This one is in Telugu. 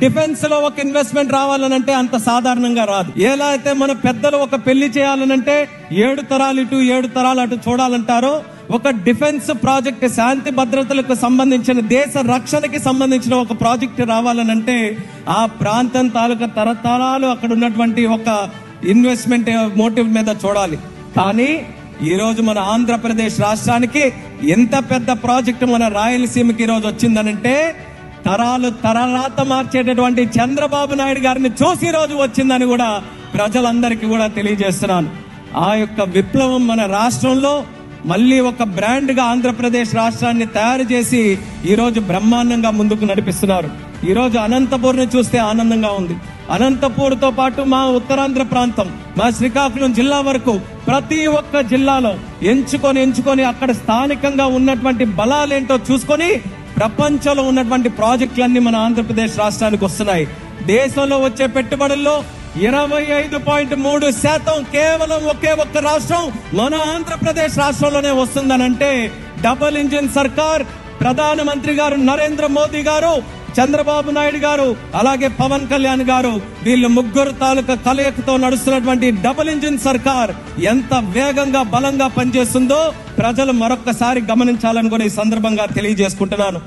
డిఫెన్స్ లో ఒక ఇన్వెస్ట్మెంట్ రావాలనంటే అంత సాధారణంగా రాదు. ఎలా అయితే మన పెద్దలు ఒక పెళ్లి చేయాలనంటే 7 తరాలు ఇటు 7 తరాలు అటు చూడాలంటారో, ఒక డిఫెన్స్ ప్రాజెక్ట్, శాంతి భద్రతలకు సంబంధించిన, దేశ రక్షణకి సంబంధించిన ఒక ప్రాజెక్ట్ రావాలనంటే ఆ ప్రాంతం తాలూకా తరతరాలు అక్కడ ఉన్నటువంటి ఒక ఇన్వెస్ట్మెంట్ మోటివ్ మీద చూడాలి. కానీ ఈ రోజు మన ఆంధ్రప్రదేశ్ రాష్ట్రానికి ఎంత పెద్ద ప్రాజెక్టు మన రాయలసీమకి ఈ రోజు వచ్చిందనంటే, తరాత మార్చేటటువంటి చంద్రబాబు నాయుడు గారిని చూసి ఈ రోజు వచ్చిందని కూడా ప్రజలందరికీ కూడా తెలియజేస్తున్నాను. ఆ యొక్క విప్లవం మన రాష్ట్రంలో మళ్ళీ ఒక బ్రాండ్ గా ఆంధ్రప్రదేశ్ రాష్ట్రాన్ని తయారు చేసి ఈ రోజు బ్రహ్మాండంగా ముందుకు నడిపిస్తున్నారు. ఈ రోజు అనంతపూర్ని చూస్తే ఆనందంగా ఉంది. అనంతపూర్ తో పాటు మా ఉత్తరాంధ్ర ప్రాంతం, మా శ్రీకాకుళం జిల్లా వరకు ప్రతి ఒక్క జిల్లాలో ఎంచుకొని అక్కడ స్థానికంగా ఉన్నటువంటి బలాలేంటో చూసుకొని ప్రపంచంలో ఉన్నటువంటి ప్రాజెక్టులన్నీ మన ఆంధ్రప్రదేశ్ రాష్ట్రానికి వస్తున్నాయి. దేశంలో వచ్చే పెట్టుబడుల్లో 25.3% కేవలం ఒకే ఒక్క రాష్ట్రం మన ఆంధ్రప్రదేశ్ రాష్ట్రంలోనే వస్తుందనంటే, డబుల్ ఇంజిన్ సర్కార్, ప్రధానమంత్రి గారు నరేంద్ర మోదీ గారు, చంద్రబాబు నాయుడు గారు, అలాగే పవన్ కళ్యాణ్ గారు, వీళ్ళు ముగ్గురు తాలూకా కలయికతో నడుస్తున్నటువంటి డబుల్ ఇంజిన్ సర్కార్ ఎంత వేగంగా బలంగా పనిచేస్తుందో ప్రజలు మరొక్కసారి గమనించాలని కూడా ఈ సందర్భంగా తెలియజేసుకుంటున్నాను.